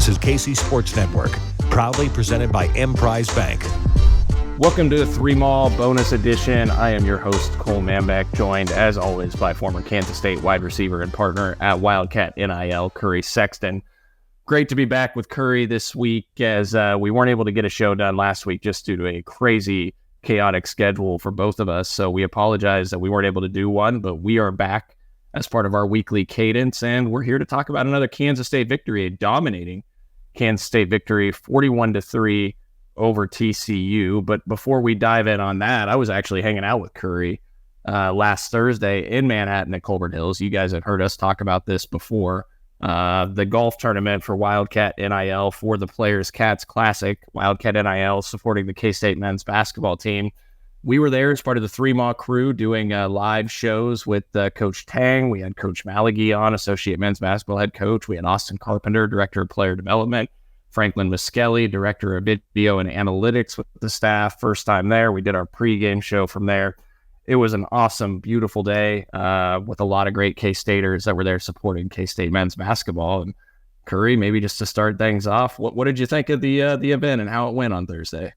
is KC Sports Network, proudly presented by Emprise Bank. Welcome to the 3-Mall bonus edition. I am your host, Cole Manbeck, joined as always by former Kansas State wide receiver and partner at Wildcat NIL, Curry Sexton. Great to be back with Curry this week, as we weren't able to get a show done last week just due to a crazy, chaotic schedule for both of us. So we apologize that we weren't able to do one, but we are back as part of our weekly cadence, and we're here to talk about another Kansas State victory, a dominating Kansas State victory, 41-3 over TCU. But before we dive in on that, I was actually hanging out with Curry last Thursday in Manhattan at Colbert Hills. You guys have heard us talk about this before. The golf tournament for Wildcat NIL for the Players Cats Classic, Wildcat NIL supporting the K-State men's basketball team. We were there as part of the 3-Mall crew doing live shows with Coach Tang. We had Coach Malagy on, associate men's basketball head coach. We had Austin Carpenter, director of player development. Franklin Miskelly, director of video and analytics with the staff. First time there. We did our pregame show from there. It was an awesome, beautiful day with a lot of great K-Staters that were there supporting K-State men's basketball. And Curry, maybe just to start things off, what did you think of the event and how it went on Thursday?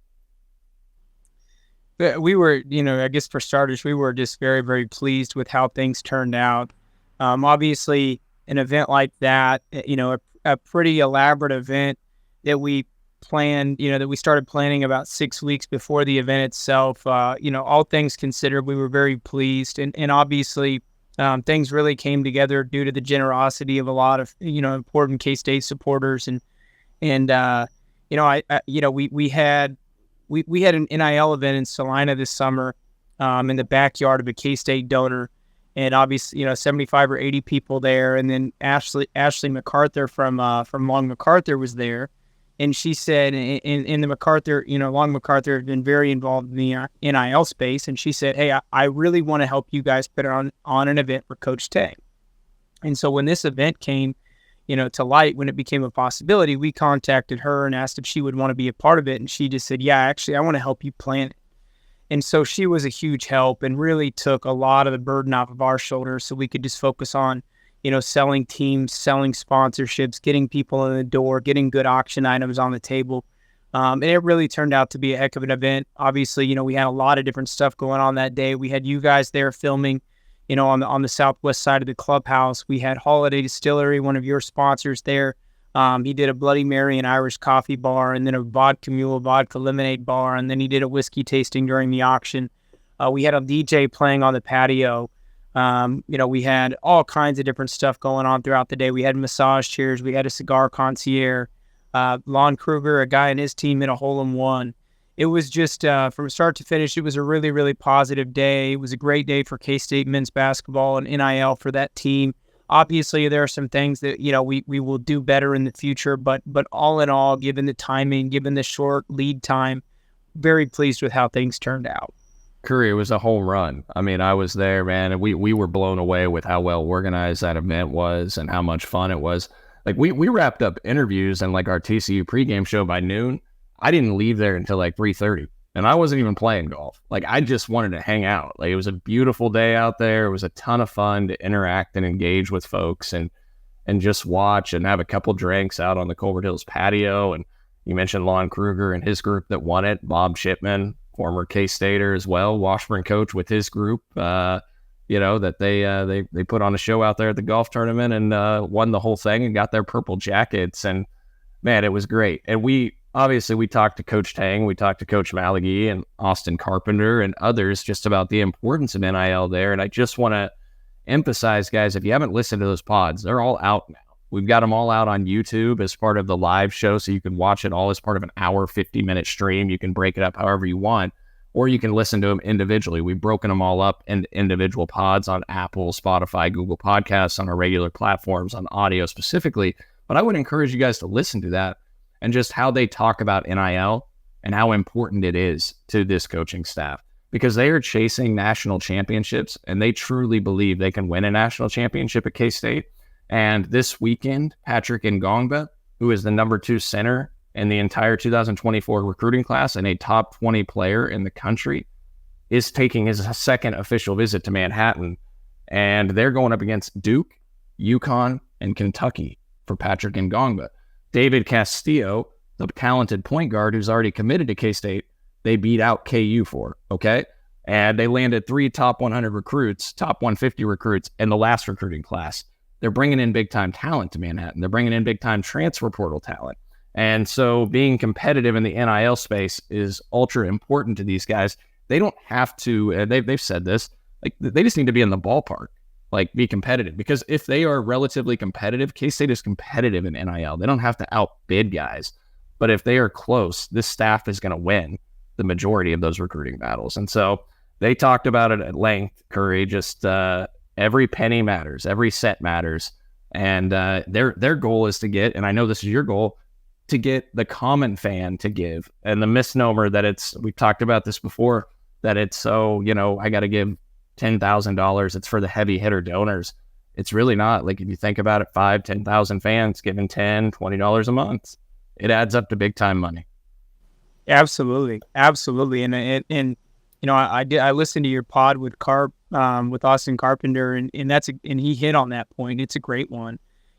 We were, I guess for starters, we were just very, very pleased with how things turned out. Obviously, an event like that, a pretty elaborate event that we planned, that we started planning about 6 weeks before the event itself. All things considered, we were very pleased. And obviously, things really came together due to the generosity of a lot of, important K-State supporters. We had an NIL event in Salina this summer in the backyard of a K-State donor, and obviously, 75 or 80 people there. And then Ashley MacArthur from Long MacArthur was there, and she said, in the MacArthur, Long MacArthur has been very involved in the NIL space, and she said, "Hey, I really want to help you guys put on an event for Coach Tang." And so when this event came, to light, when it became a possibility, we contacted her and asked if she would want to be a part of it. And she just said, "Yeah, actually, I want to help you plan it." And so she was a huge help and really took a lot of the burden off of our shoulders so we could just focus on, selling teams, selling sponsorships, getting people in the door, getting good auction items on the table. And it really turned out to be a heck of an event. Obviously, we had a lot of different stuff going on that day. We had you guys there filming, on the southwest side of the clubhouse. We had Holiday Distillery, one of your sponsors there. He did a Bloody Mary and Irish coffee bar, and then a vodka mule, vodka lemonade bar, and then he did a whiskey tasting during the auction. We had a DJ playing on the patio. We had all kinds of different stuff going on throughout the day. We had massage chairs. We had a cigar concierge. Lon Kruger, a guy and his team, hit a hole-in-one. It was just, from start to finish, it was a really, really positive day. It was a great day for K-State men's basketball and NIL for that team. Obviously, there are some things that, we will do better in the future, but all in all, given the timing, given the short lead time, very pleased with how things turned out. Curry, it was a home run. I mean, I was there, man, and we were blown away with how well organized that event was and how much fun it was. Like, we wrapped up interviews and, our TCU pregame show by noon. I didn't leave there until 3:30, and I wasn't even playing golf. I just wanted to hang out. It was a beautiful day out there. It was a ton of fun to interact and engage with folks and just watch and have a couple drinks out on the Colbert Hills patio. And you mentioned Lon Kruger and his group that won it. Bob Shipman, former K-Stater as well, Washburn coach with his group, that they put on a show out there at the golf tournament and won the whole thing and got their purple jackets. And, man, it was great. And we talked to Coach Tang, we talked to Coach Malagy and Austin Carpenter and others just about the importance of NIL there. And I just want to emphasize, guys, if you haven't listened to those pods, they're all out now. We've got them all out on YouTube as part of the live show, so you can watch it all as part of an hour, 50-minute stream. You can break it up however you want, or you can listen to them individually. We've broken them all up in individual pods on Apple, Spotify, Google Podcasts, on our regular platforms, on audio specifically. But I would encourage you guys to listen to that and just how they talk about NIL and how important it is to this coaching staff, because they are chasing national championships and they truly believe they can win a national championship at K-State. And this weekend, Patrick Ngongba, who is the number 2 center in the entire 2024 recruiting class and a top 20 player in the country, is taking his second official visit to Manhattan. And they're going up against Duke, UConn, and Kentucky for Patrick Ngongba. David Castillo, the talented point guard who's already committed to K-State, they beat out KU for, okay? And they landed 3 top 100 recruits, top 150 recruits in the last recruiting class. They're bringing in big-time talent to Manhattan. They're bringing in big-time transfer portal talent. And so being competitive in the NIL space is ultra important to these guys. They don't have to, and they've said this, like they just need to be in the ballpark, like be competitive. Because if they are relatively competitive, K-State is competitive in NIL. They don't have to outbid guys. But if they are close, this staff is going to win the majority of those recruiting battles. And so they talked about it at length, Curry, just every penny matters, every cent matters. And their goal is to get, and I know this is your goal, to get the common fan to give. And the misnomer that we've talked about this before, that it's so, I got to give $10,000. It's for the heavy hitter donors. It's really not. Like if you think about it, 5,000, 10,000 fans giving $10, $20 a month, it adds up to big time money. Absolutely. And I listened to your pod with with Austin Carpenter, and he hit on that point. It's a great one.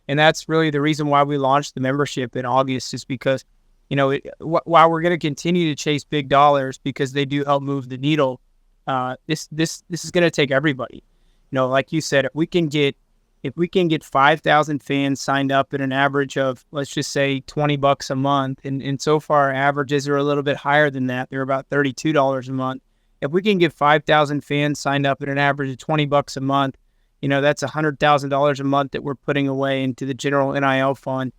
And that's really the reason why we launched the membership in August, is because, while we're going to continue to chase big dollars because they do help move the needle, this is going to take everybody. Like you said, if we can get 5,000 fans signed up at an average of, let's just say, $20 a month, and so far our averages are a little bit higher than that. They're about $32 a month. If we can get 5,000 fans signed up at an average of $20 a month, that's $100,000 a month that we're putting away into the general NIL fund.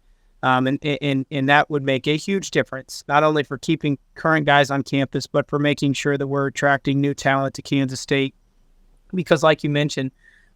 And that would make a huge difference, not only for keeping current guys on campus, but for making sure that we're attracting new talent to Kansas State. Because like you mentioned,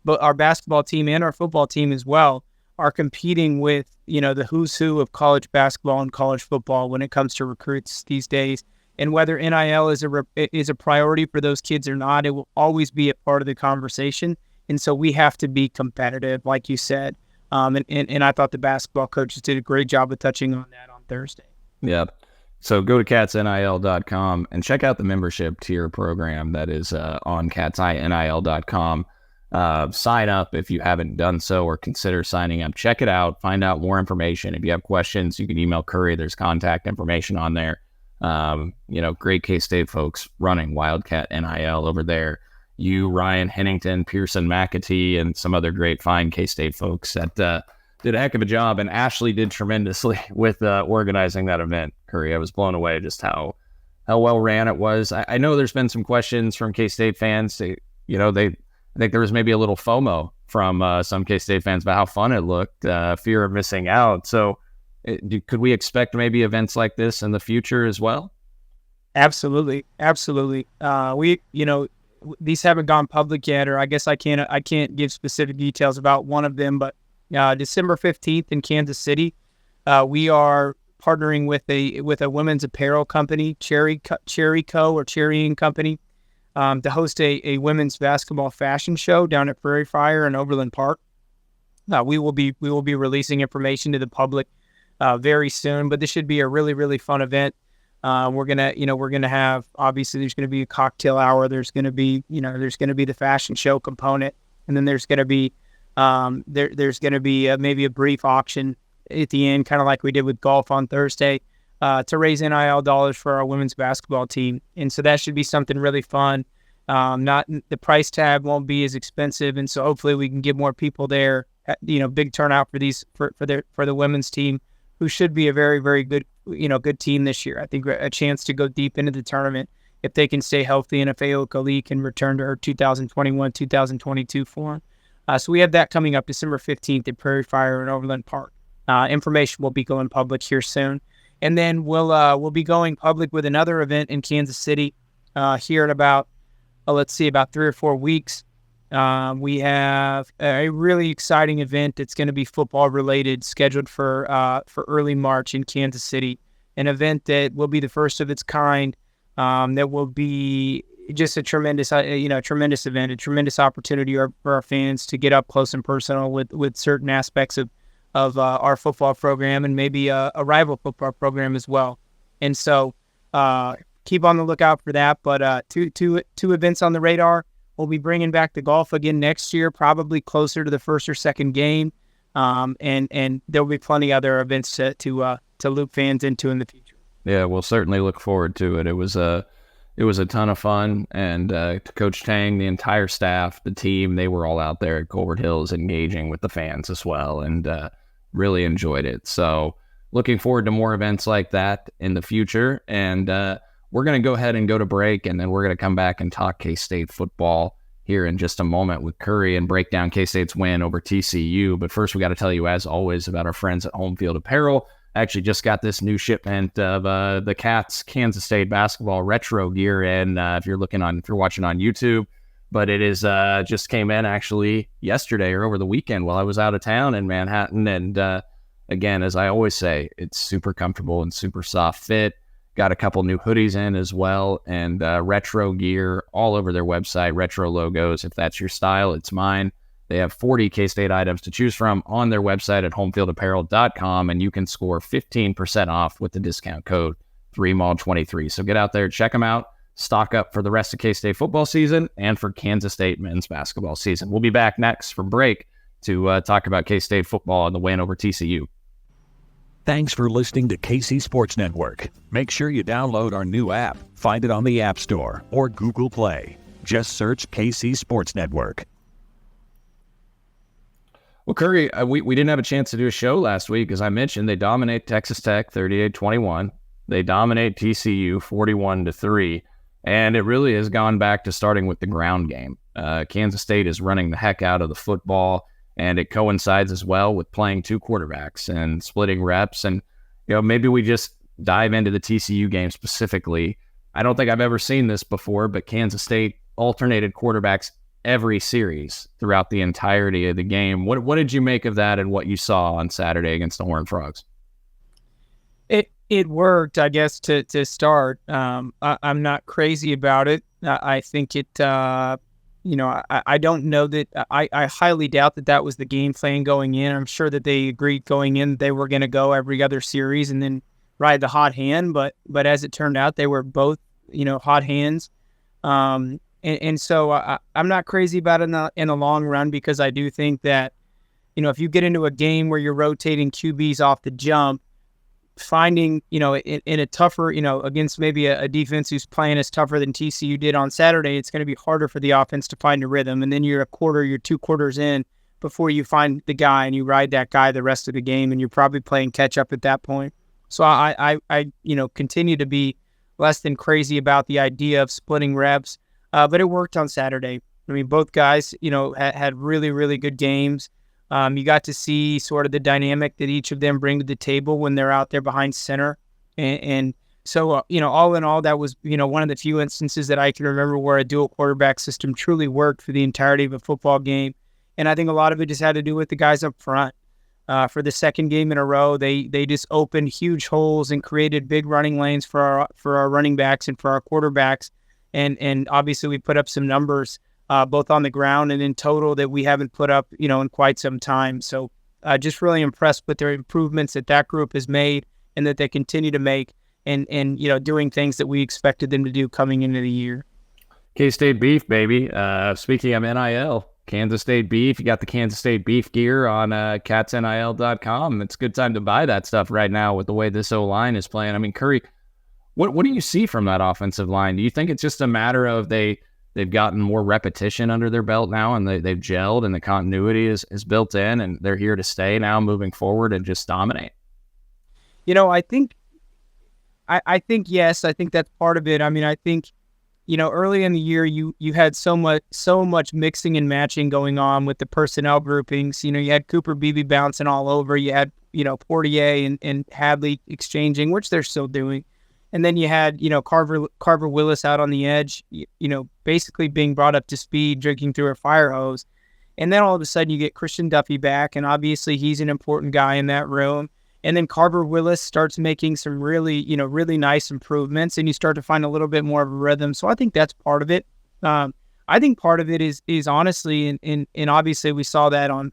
but our basketball team and our football team as well are competing with, the who's who of college basketball and college football when it comes to recruits these days. And whether NIL is a priority for those kids or not, it will always be a part of the conversation. And so we have to be competitive, like you said. And I thought the basketball coaches did a great job of touching on that on Thursday. Yeah. So go to catsnil.com and check out the membership tier program that is on catsnil.com. Sign up if you haven't done so, or consider signing up. Check it out. Find out more information. If you have questions, you can email Curry. There's contact information on there. Great K-State folks running Wildcat NIL over there. You, Ryan Hennington, Pearson McAtee, and some other great fine K-State folks that did a heck of a job. And Ashley did tremendously with organizing that event, Curry. I was blown away just how well ran it was. I know there's been some questions from K-State fans. I think there was maybe a little FOMO from some K-State fans about how fun it looked, fear of missing out. So could we expect maybe events like this in the future as well? Absolutely. These haven't gone public yet, or I guess I can't give specific details about one of them, but December 15th in Kansas City, we are partnering with a women's apparel company, Cherry Co. or Cherrying Company, to host a women's basketball fashion show down at Prairie Fire in Overland Park. We will be releasing information to the public very soon, but this should be a really, really fun event. We're gonna have, obviously there's gonna be a cocktail hour. There's gonna be the fashion show component, and then there's gonna be maybe a brief auction at the end, kind of like we did with golf on Thursday, to raise NIL dollars for our women's basketball team. And so that should be something really fun. The price tag won't be as expensive, and so hopefully we can get more people there. Big turnout for the women's team, who should be a very, very good team this year. I think a chance to go deep into the tournament if they can stay healthy and if Ayo Ali can return to her 2021-2022 form. So we have that coming up December 15th at Prairie Fire in Overland Park. Information will be going public here soon. And then we'll be going public with another event in Kansas City here in about 3 or 4 weeks. We have a really exciting event that's going to be football related, scheduled for early March in Kansas City. An event that will be the first of its kind. That will be just a tremendous event, a tremendous opportunity for our fans to get up close and personal with certain aspects of our football program, and maybe a rival football program as well. And so keep on the lookout for that. But two events on the radar. We'll be bringing back the golf again next year, probably closer to the first or second game. And there'll be plenty other events to loop fans into in the future. Yeah, we'll certainly look forward to it. It was a ton of fun, and to Coach Tang, the entire staff, the team, they were all out there at Colbert Hills engaging with the fans as well, and really enjoyed it. So looking forward to more events like that in the future. And we're going to go ahead and go to break, and then we're going to come back and talk K-State football here in just a moment with Curry and break down K-State's win over TCU. But first, we got to tell you, as always, about our friends at Home Field Apparel. I actually just got this new shipment of the Cats Kansas State basketball retro gear in, if you're watching on YouTube. But it is just came in actually yesterday or over the weekend while I was out of town in Manhattan. And again, as I always say, it's super comfortable and super soft fit. Got a couple new hoodies in as well, and retro gear all over their website, retro logos. If that's your style, it's mine. They have 40 K-State items to choose from on their website at homefieldapparel.com, and you can score 15% off with the discount code 3MAL23. So get out there, check them out, stock up for the rest of K-State football season and for Kansas State men's basketball season. We'll be back next from break to talk about K-State football and the win over TCU. Thanks for listening to KC Sports Network. Make sure you download our new app. Find it on the App Store or Google Play. Just search KC Sports Network. Well, Curry, we didn't have a chance to do a show last week. As I mentioned, they dominate Texas Tech 38-21. They dominate TCU 41-3. And it really has gone back to starting with the ground game. Kansas State is running the heck out of the football. And it coincides as well with playing two quarterbacks and splitting reps. And, maybe we just dive into the TCU game specifically. I don't think I've ever seen this before, but Kansas State alternated quarterbacks every series throughout the entirety of the game. What did you make of that and what you saw on Saturday against the Horned Frogs? It worked, I guess, to start. I'm not crazy about it. I think it... I don't know that I highly doubt that was the game plan going in. I'm sure that they agreed going in they were going to go every other series and then ride the hot hand. But as it turned out, they were both, hot hands. And so I'm not crazy about it in the long run, because I do think that, if you get into a game where you're rotating QBs off the jump, finding, in a tougher, against maybe a defense who's playing as tougher than TCU did on Saturday, it's going to be harder for the offense to find a rhythm. And then you're 2 quarters in before you find the guy and you ride that guy the rest of the game, and you're probably playing catch up at that point. So I continue to be less than crazy about the idea of splitting reps, but it worked on Saturday. I mean, both guys, had really, really good games. You got to see sort of the dynamic that each of them bring to the table when they're out there behind center. And so, all in all, that was, one of the few instances that I can remember where a dual quarterback system truly worked for the entirety of a football game. And I think a lot of it just had to do with the guys up front. For the second game in a row, they just opened huge holes and created big running lanes for our running backs and for our quarterbacks. And obviously we put up some numbers both on the ground and in total that we haven't put up, in quite some time. So just really impressed with their improvements that group has made and that they continue to make and doing things that we expected them to do coming into the year. K-State beef, baby. Speaking of NIL, Kansas State beef. You got the Kansas State beef gear on catsnil.com. It's a good time to buy that stuff right now with the way this O-line is playing. I mean, Curry, what do you see from that offensive line? Do you think it's just a matter of they've gotten more repetition under their belt now and they've gelled and the continuity is built in and they're here to stay now moving forward and just dominate? I think yes, I think that's part of it. I mean, I think, early in the year, you had so much mixing and matching going on with the personnel groupings. You had Cooper Beebe bouncing all over. You had, Portier and Hadley exchanging, which they're still doing. And then you had, Carver Willis out on the edge, basically being brought up to speed, drinking through a fire hose. And then all of a sudden you get Christian Duffy back, and obviously he's an important guy in that room. And then Carver Willis starts making some really, really nice improvements, and you start to find a little bit more of a rhythm. So I think that's part of it. I think part of it is honestly, and obviously we saw that on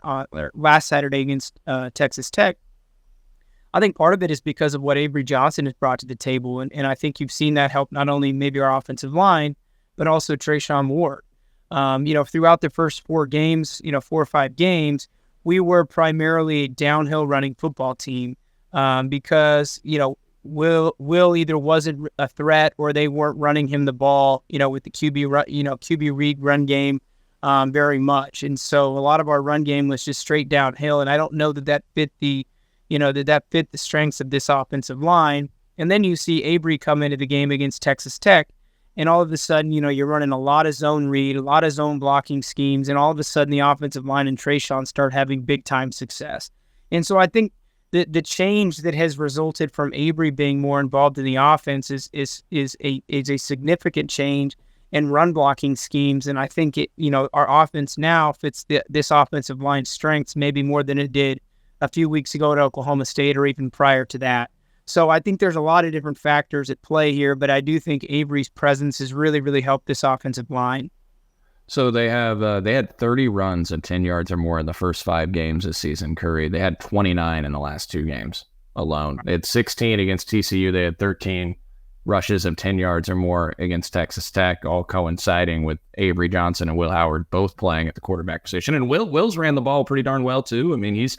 last Saturday against Texas Tech. I think part of it is because of what Avery Johnson has brought to the table. And I think you've seen that help not only maybe our offensive line, but also Trayshawn Ward. Throughout the first 4 games, 4 or 5 games, we were primarily a downhill running football team because, Will either wasn't a threat or they weren't running him the ball, with the QB read run game very much. And so a lot of our run game was just straight downhill. And I don't know that fit the strengths of this offensive line. And then you see Avery come into the game against Texas Tech, and all of a sudden, you're running a lot of zone read, a lot of zone blocking schemes, and all of a sudden the offensive line and Trayshawn start having big-time success. And so I think the change that has resulted from Avery being more involved in the offense is a significant change in run blocking schemes. And I think our offense now fits this offensive line's strengths maybe more than it did a few weeks ago at Oklahoma State or even prior to that. So I think there's a lot of different factors at play here, but I do think Avery's presence has really, really helped this offensive line. So they had 30 runs of 10 yards or more in the first 5 games this season, Curry. They had 29 in the last 2 games alone. They had 16 against TCU. They had 13 rushes of 10 yards or more against Texas Tech, all coinciding with Avery Johnson and Will Howard both playing at the quarterback position. And Will's ran the ball pretty darn well too. I mean, he's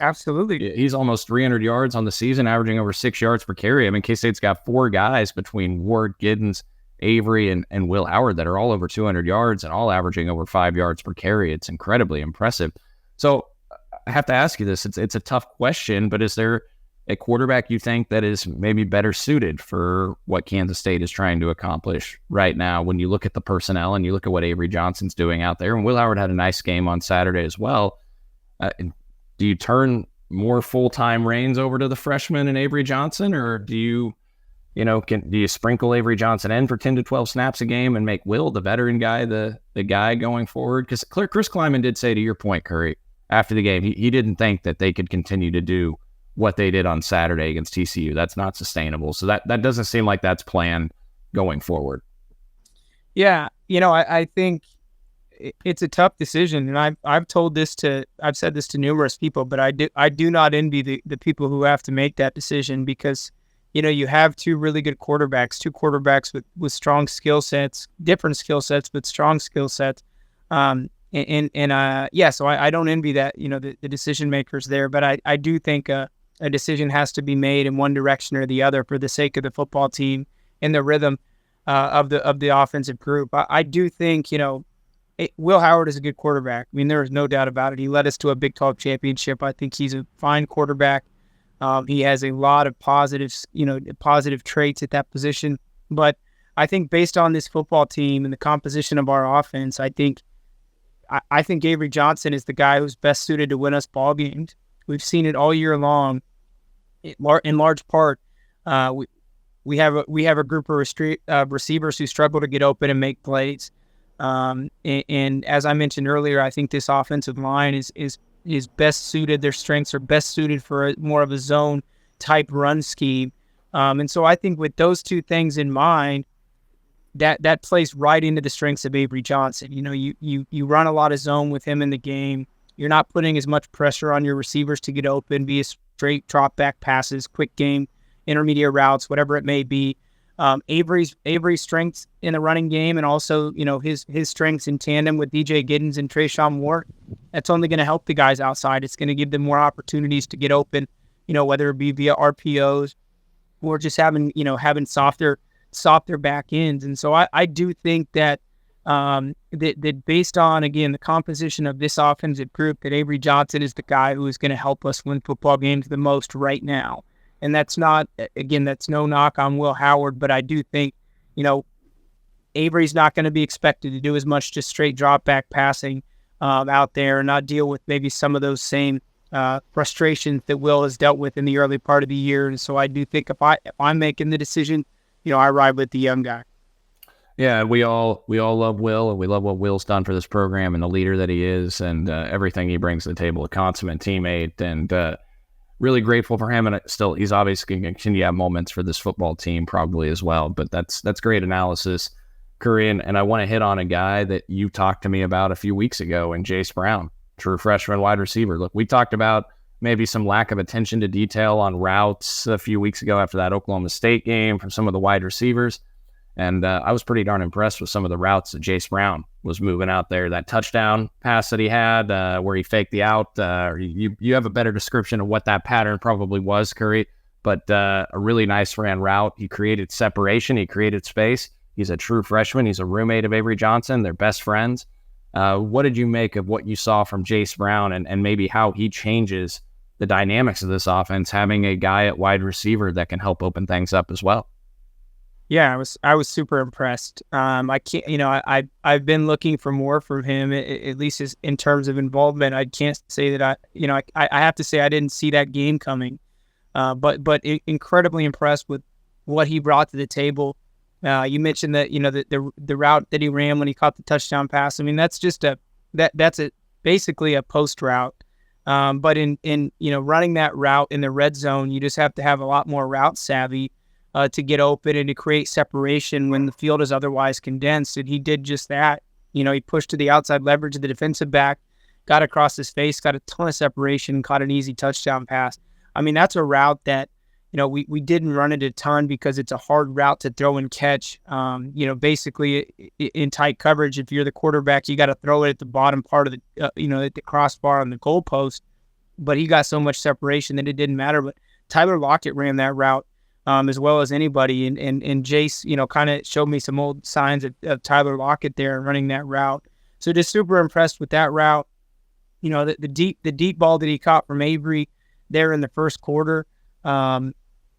almost 300 yards on the season, averaging over 6 yards per carry. I mean, K-State's got 4 guys between Ward, Giddens, Avery, and Will Howard that are all over 200 yards and all averaging over 5 yards per carry. It's incredibly impressive. So I have to ask you this. It's a tough question, but is there a quarterback you think that is maybe better suited for what Kansas State is trying to accomplish right now when you look at the personnel and you look at what Avery Johnson's doing out there? And Will Howard had a nice game on Saturday as well. Do you turn more full-time reins over to the freshman and Avery Johnson, or do you sprinkle Avery Johnson in for 10 to 12 snaps a game and make Will the veteran guy, the guy going forward? Because Chris Kleiman did say, to your point, Curry, after the game, he didn't think that they could continue to do what they did on Saturday against TCU. That's not sustainable. So that doesn't seem like that's planned going forward. Yeah. I think it's a tough decision. And I've said this to numerous people, but I do not envy the people who have to make that decision because, you have 2 really good quarterbacks, 2 quarterbacks with strong skill sets, different skill sets, but strong skill sets. So I don't envy that, the decision makers there, but I do think, a decision has to be made in one direction or the other for the sake of the football team and the rhythm of the offensive group. I do think, Will Howard is a good quarterback. I mean, there is no doubt about it. He led us to a Big 12 championship. I think he's a fine quarterback. He has a lot of positive traits at that position. But I think based on this football team and the composition of our offense, I think Avery Johnson is the guy who's best suited to win us ball games. We've seen it all year long. In large part, we have a group of receivers who struggle to get open and make plays. And as I mentioned earlier, I think this offensive line is best suited. Their strengths are best suited for more of a zone type run scheme. And so I think with those 2 things in mind, that plays right into the strengths of Avery Johnson. You run a lot of zone with him in the game. You're not putting as much pressure on your receivers to get open via straight drop back passes, quick game, intermediate routes, whatever it may be. Avery's strengths in the running game and also, his strengths in tandem with DJ Giddens and Trayshawn Ward, that's only going to help the guys outside. It's going to give them more opportunities to get open, whether it be via RPOs or just having softer back ends. And so I do think that that based on, again, the composition of this offensive group, that Avery Johnson is the guy who is going to help us win football games the most right now. And that's no knock on Will Howard, but I do think, Avery's not going to be expected to do as much just straight drop back passing out there and not deal with maybe some of those same frustrations that Will has dealt with in the early part of the year. And so I do think if I'm making the decision, I ride with the young guy. Yeah, we all love Will, and we love what Will's done for this program and the leader that he is, and everything he brings to the table, a consummate teammate, and really grateful for him. And still, he's obviously going to continue to have moments for this football team probably as well. But that's great analysis, Curry. And I want to hit on a guy that you talked to me about a few weeks ago, and Jace Brown, true freshman wide receiver. Look, we talked about maybe some lack of attention to detail on routes a few weeks ago after that Oklahoma State game from some of the wide receivers. And I was pretty darn impressed with some of the routes that Jace Brown was moving out there. That touchdown pass that he had where he faked the out. You have a better description of what that pattern probably was, Curry, but a really nice ran route. He created separation. He created space. He's a true freshman. He's a roommate of Avery Johnson. They're best friends. What did you make of what you saw from Jace Brown and maybe how he changes the dynamics of this offense, having a guy at wide receiver that can help open things up as well? Yeah, I was super impressed. I can't, I've been looking for more from him, at least in terms of involvement. I can't say that I have to say I didn't see that game coming, but incredibly impressed with what he brought to the table. You mentioned that the route that he ran when he caught the touchdown pass. I mean, that's just basically a post route. But in running that route in the red zone, you just have to have a lot more route savvy to get open and to create separation when the field is otherwise condensed. And he did just that. He pushed to the outside leverage of the defensive back, got across his face, got a ton of separation, caught an easy touchdown pass. I mean, that's a route that, we didn't run it a ton because it's a hard route to throw and catch. Basically in tight coverage, if you're the quarterback, you got to throw it at the bottom part of the, at the crossbar on the goalpost. But he got so much separation that it didn't matter. But Tyler Lockett ran that route as well as anybody. And Jace, kind of showed me some old signs of Tyler Lockett there running that route. So just super impressed with that route. The deep ball that he caught from Avery there in the first quarter.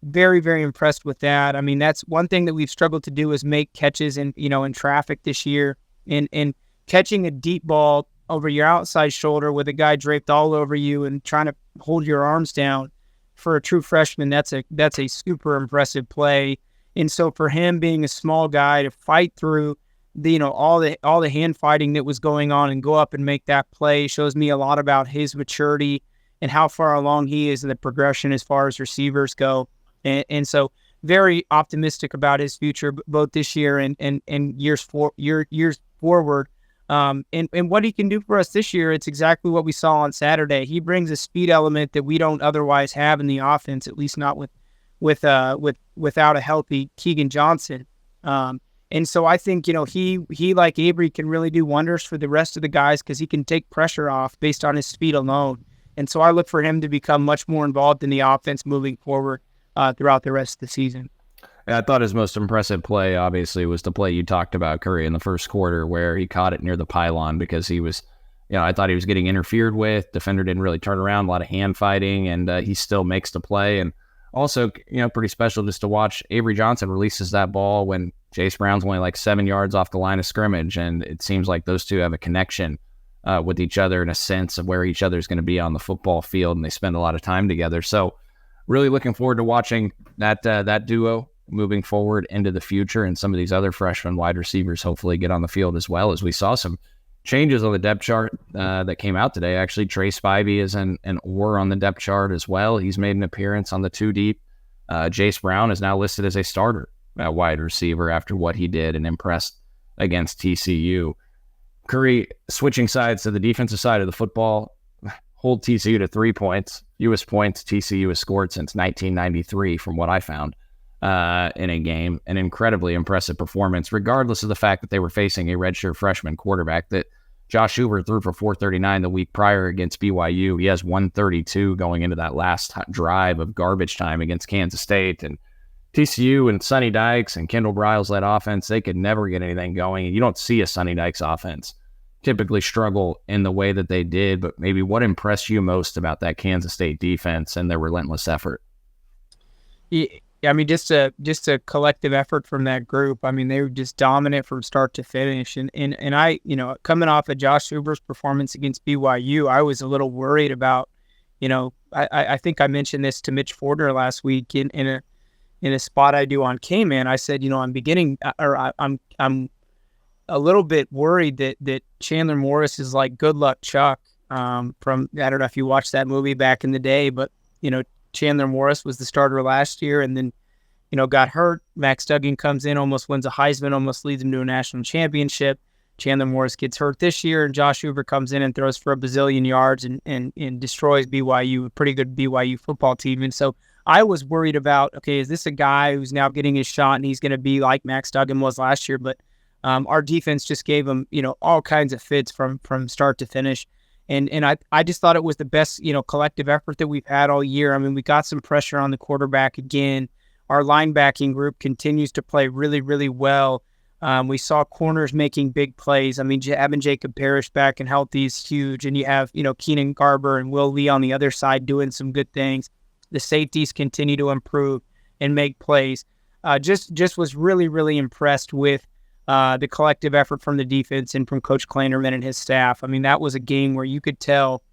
Very, very impressed with that. I mean, that's one thing that we've struggled to do is make catches in traffic this year. And catching a deep ball over your outside shoulder with a guy draped all over you and trying to hold your arms down. For a true freshman, that's a super impressive play. And so for him being a small guy to fight through all the hand fighting that was going on and go up and make that play shows me a lot about his maturity and how far along he is in the progression as far as receivers go. And so very optimistic about his future, both this year and years forward. And what he can do for us this year, it's exactly what we saw on Saturday. He brings a speed element that we don't otherwise have in the offense, at least not without a healthy Keegan Johnson. And so I think, he like Avery can really do wonders for the rest of the guys because he can take pressure off based on his speed alone. And so I look for him to become much more involved in the offense moving forward throughout the rest of the season. I thought his most impressive play, obviously, was the play you talked about, Curry, in the first quarter where he caught it near the pylon because he was, I thought he was getting interfered with. Defender didn't really turn around, a lot of hand fighting, and he still makes the play. And also, pretty special just to watch Avery Johnson releases that ball when Jace Brown's only like 7 yards off the line of scrimmage. And it seems like those two have a connection with each other in a sense of where each other is going to be on the football field, and they spend a lot of time together. So really looking forward to watching that duo moving forward into the future, and some of these other freshman wide receivers hopefully get on the field as well. As we saw some changes on the depth chart that came out today. Actually, Trey Spivey is an oar on the depth chart as well. He's made an appearance on the 2 deep. Jace Brown is now listed as a starter at wide receiver after what he did and impressed against TCU. Curry, switching sides to the defensive side of the football, hold TCU to 3 points. Fewest points TCU has scored since 1993 from what I found. In a game, an incredibly impressive performance, regardless of the fact that they were facing a redshirt freshman quarterback that Josh Hoover threw for 439 the week prior against BYU. He has 132 going into that last drive of garbage time against Kansas State. And TCU and Sonny Dykes and Kendall Briles led offense, they could never get anything going. You don't see a Sonny Dykes offense typically struggle in the way that they did, but maybe what impressed you most about that Kansas State defense and their relentless effort? Yeah. I mean, just a collective effort from that group. I mean, they were just dominant from start to finish. And I, coming off of Josh Hoover's performance against BYU, I was a little worried about, I think I mentioned this to Mitch Fortner last week in a spot I do on K-Man. I said, I'm a little bit worried that Chandler Morris is like Good Luck Chuck from, I don't know if you watched that movie back in the day, but, Chandler Morris was the starter last year and then, got hurt. Max Duggan comes in, almost wins a Heisman, almost leads him to a national championship. Chandler Morris gets hurt this year, and Josh Hoover comes in and throws for a bazillion yards and destroys BYU, a pretty good BYU football team. And so I was worried about, okay, is this a guy who's now getting his shot and he's going to be like Max Duggan was last year? But our defense just gave him, all kinds of fits from start to finish. And I just thought it was the best, collective effort that we've had all year. I mean, we got some pressure on the quarterback again. Our linebacking group continues to play really, really well. We saw corners making big plays. I mean, having Jacob Parrish back and healthy is huge. And you have, Keenan Garber and Will Lee on the other side doing some good things. The safeties continue to improve and make plays. Just was really, really impressed with the collective effort from the defense and from Coach Klanderman and his staff. I mean, that was a game where you could tell,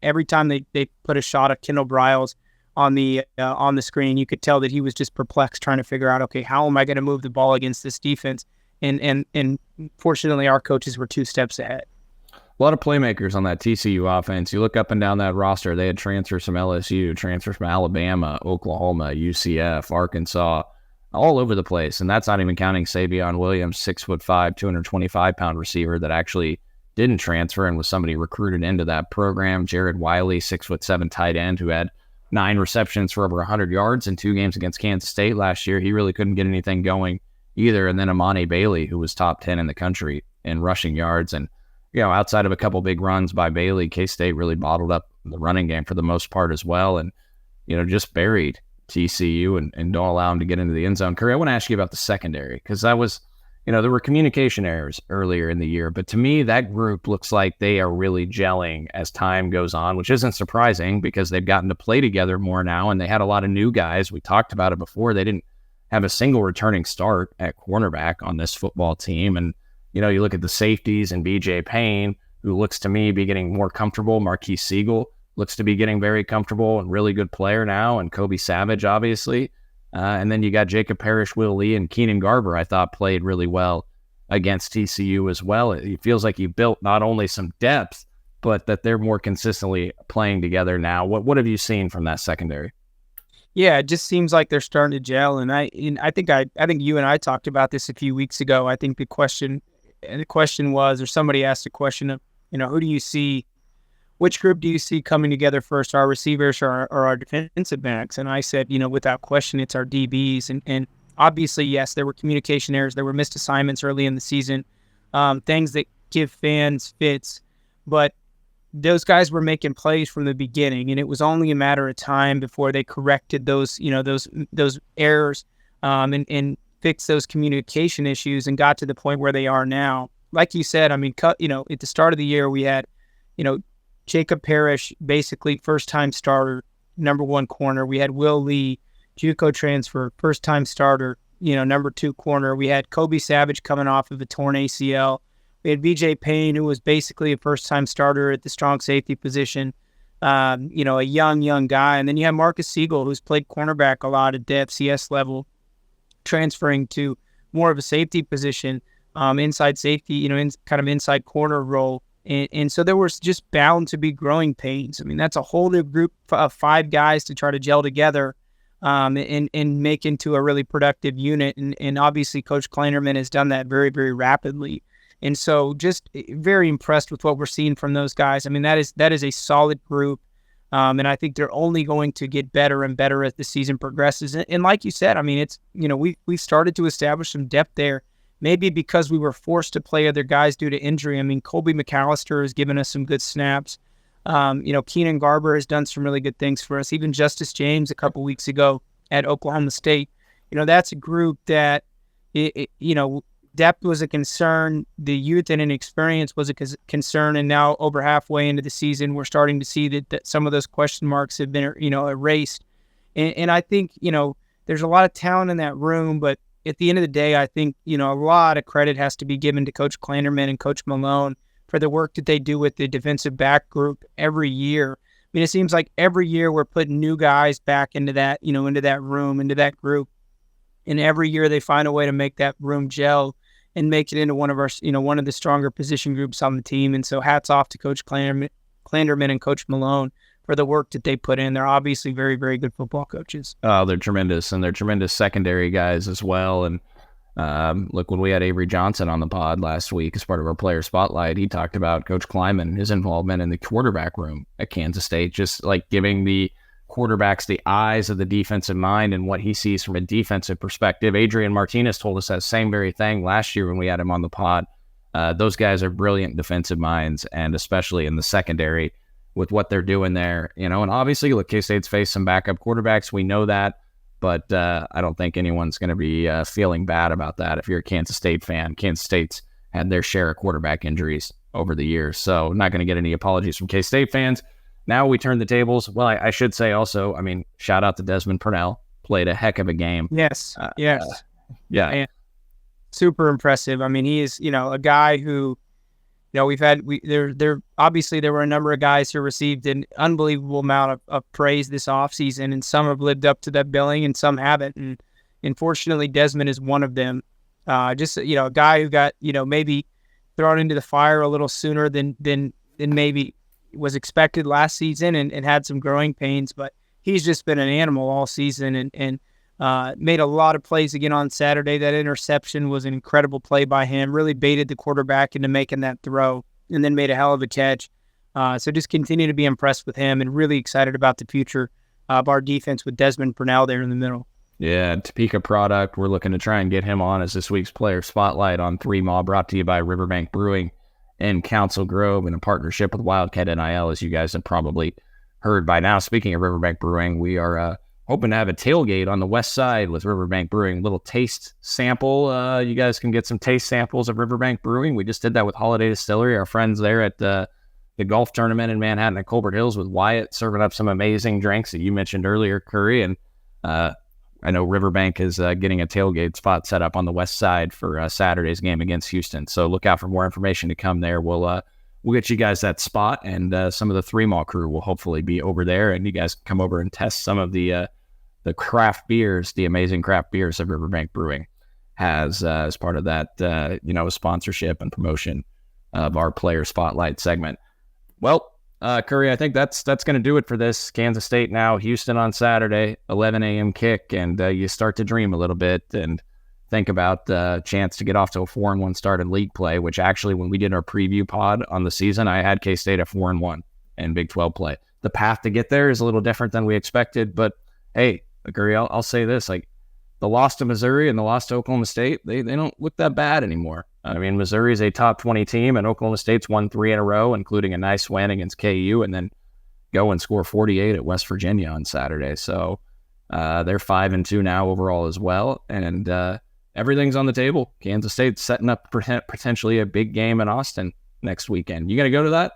every time they put a shot at Kendall Briles on the screen, you could tell that he was just perplexed trying to figure out, okay, how am I going to move the ball against this defense? And fortunately, our coaches were 2 steps ahead. A lot of playmakers on that TCU offense. You look up and down that roster, they had transfers from LSU, transfers from Alabama, Oklahoma, UCF, Arkansas, all over the place. And that's not even counting Savion Williams, 6'5", 225-pound receiver that actually didn't transfer and was somebody recruited into that program. Jared Wiley, 6'7" tight end who had 9 receptions for over 100 yards in 2 games against Kansas State last year. He really couldn't get anything going either. And then Amani Bailey, who was top 10 in the country in rushing yards. And, outside of a couple big runs by Bailey, K-State really bottled up the running game for the most part as well. And, just buried TCU and don't allow them to get into the end zone. Curry, I want to ask you about the secondary, because that was, there were communication errors earlier in the year, but to me, that group looks like they are really gelling as time goes on, which isn't surprising because they've gotten to play together more now, and they had a lot of new guys. We talked about it before. They didn't have a single returning start at cornerback on this football team. And, you look at the safeties and BJ Payne, who looks to me be getting more comfortable. Marquise Siegel looks to be getting very comfortable and really good player now. And Kobe Savage, obviously. And then you got Jacob Parrish, Will Lee, and Keenan Garber, I thought played really well against TCU as well. It feels like you built not only some depth, but that they're more consistently playing together now. What have you seen from that secondary? Yeah, it just seems like they're starting to gel. And I think you and I talked about this a few weeks ago. I think the question was, or somebody asked a question of, who do you see, which group do you see coming together first, our receivers or our defensive backs? And I said, without question, it's our DBs. And obviously, yes, there were communication errors. There were missed assignments early in the season, things that give fans fits. But those guys were making plays from the beginning, and it was only a matter of time before they corrected those errors and fixed those communication issues and got to the point where they are now. Like you said, I mean, at the start of the year, we had, Jacob Parrish, basically first-time starter, number 1 corner. We had Will Lee, JUCO transfer, first-time starter, number 2 corner. We had Kobe Savage coming off of a torn ACL. We had BJ Payne, who was basically a first-time starter at the strong safety position, a young guy. And then you have Marcus Siegel, who's played cornerback a lot at the FCS level, transferring to more of a safety position, inside safety, kind of inside corner role. And so there was just bound to be growing pains. I mean, that's a whole new group of 5 guys to try to gel together and make into a really productive unit. And obviously, Coach Klanderman has done that very, very rapidly. And so just very impressed with what we're seeing from those guys. I mean, that is a solid group. And I think they're only going to get better and better as the season progresses. And like you said, I mean, it's, we've started to establish some depth there, maybe because we were forced to play other guys due to injury. I mean, Colby McAllister has given us some good snaps. Keenan Garber has done some really good things for us. Even Justice James a couple weeks ago at Oklahoma State. That's a group that, depth was a concern. The youth and inexperience was a concern. And now over halfway into the season, we're starting to see that some of those question marks have been, erased. And I think, there's a lot of talent in that room, but at the end of the day, I think, a lot of credit has to be given to Coach Klanderman and Coach Malone for the work that they do with the defensive back group every year. I mean, it seems like every year we're putting new guys back into that, into that room, into that group. And every year they find a way to make that room gel and make it into one of our, one of the stronger position groups on the team. And so hats off to Coach Klanderman and Coach Malone for the work that they put in. They're obviously very, very good football coaches. Oh, they're tremendous, and they're tremendous secondary guys as well. And look, when we had Avery Johnson on the pod last week as part of our player spotlight, he talked about Coach Kleiman, his involvement in the quarterback room at Kansas State, just like giving the quarterbacks the eyes of the defensive mind and what he sees from a defensive perspective. Adrian Martinez told us that same very thing last year when we had him on the pod. Those guys are brilliant defensive minds, and especially in the secondary with what they're doing there, and obviously, look, K-State's faced some backup quarterbacks. We know that, but I don't think anyone's going to be feeling bad about that. If you're a Kansas State fan, Kansas State's had their share of quarterback injuries over the years, so not going to get any apologies from K-State fans. Now we turn the tables. Well, I should say also, shout out to Desmond Purnell. Played a heck of a game. Yes. Yeah. And super impressive. He is, a guy who, obviously there were a number of guys who received an unbelievable amount of praise this offseason, and some have lived up to that billing and some haven't. And unfortunately, Desmond is one of them. Just, a guy who got, maybe thrown into the fire a little sooner than maybe was expected last season and had some growing pains, but he's just been an animal all season and made a lot of plays again on Saturday. That interception was an incredible play by him, really baited the quarterback into making that throw and then made a hell of a catch. So just continue to be impressed with him and really excited about the future of our defense with Desmond Purnell there in the middle. Yeah, Topeka product. We're looking to try and get him on as this week's player spotlight on 3 Mall, brought to you by Riverbank Brewing in Council Grove in a partnership with Wildcat NIL, as you guys have probably heard by now. Speaking of Riverbank Brewing, we are hoping to have a tailgate on the west side with Riverbank Brewing. Little taste sample. You guys can get some taste samples of Riverbank Brewing. We just did that with Holiday Distillery, our friends there at the golf tournament in Manhattan at Colbert Hills with Wyatt, serving up some amazing drinks that you mentioned earlier, Curry. And I know Riverbank is getting a tailgate spot set up on the west side for Saturday's game against Houston. So look out for more information to come there. We'll get you guys that spot, and some of the 3 Mall crew will hopefully be over there, and you guys can come over and test some of the craft beers, the amazing craft beers that Riverbank Brewing has as part of that, sponsorship and promotion of our player spotlight segment. Well, Curry, I think that's going to do it for this. Kansas State now, Houston on Saturday, 11 a.m. kick, and you start to dream a little bit and think about the chance to get off to a 4-1 start in league play, which actually, when we did our preview pod on the season, I had K-State at 4-1 in Big 12 play. The path to get there is a little different than we expected, but hey, Curry, I'll say this, the loss to Missouri and the loss to Oklahoma State, they don't look that bad anymore. Missouri is a top 20 team, and Oklahoma State's won 3 in a row, including a nice win against KU, and then go and score 48 at West Virginia on Saturday. So they're 5-2 now overall as well, and everything's on the table. Kansas State's setting up potentially a big game in Austin next weekend. You going to go to that?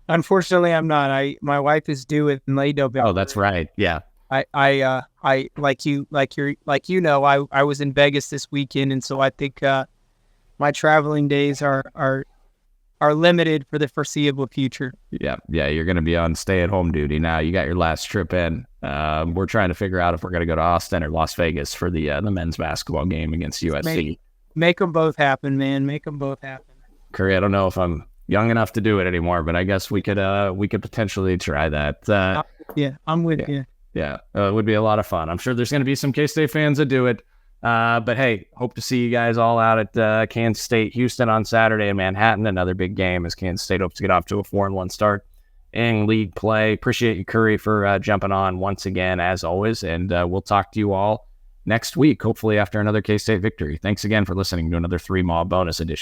Unfortunately, I'm not. My wife is due in late November. Oh, that's right. Yeah. I like you know, I was in Vegas this weekend, and so I think my traveling days are limited for the foreseeable future. Yeah, you're going to be on stay-at-home duty now. You got your last trip in. We're trying to figure out if we're going to go to Austin or Las Vegas for the men's basketball game against USC. Make them both happen, man. Make them both happen. Curry, I don't know if I'm young enough to do it anymore, but I guess we could potentially try that. Yeah, I'm with you. Yeah, it would be a lot of fun. I'm sure there's going to be some K-State fans that do it. But hey, hope to see you guys all out at Kansas State, Houston on Saturday in Manhattan. Another big game as Kansas State hopes to get off to a 4-1 start in league play. Appreciate you, Curry, for jumping on once again, as always. And we'll talk to you all next week, hopefully after another K-State victory. Thanks again for listening to another 3 Mall bonus edition.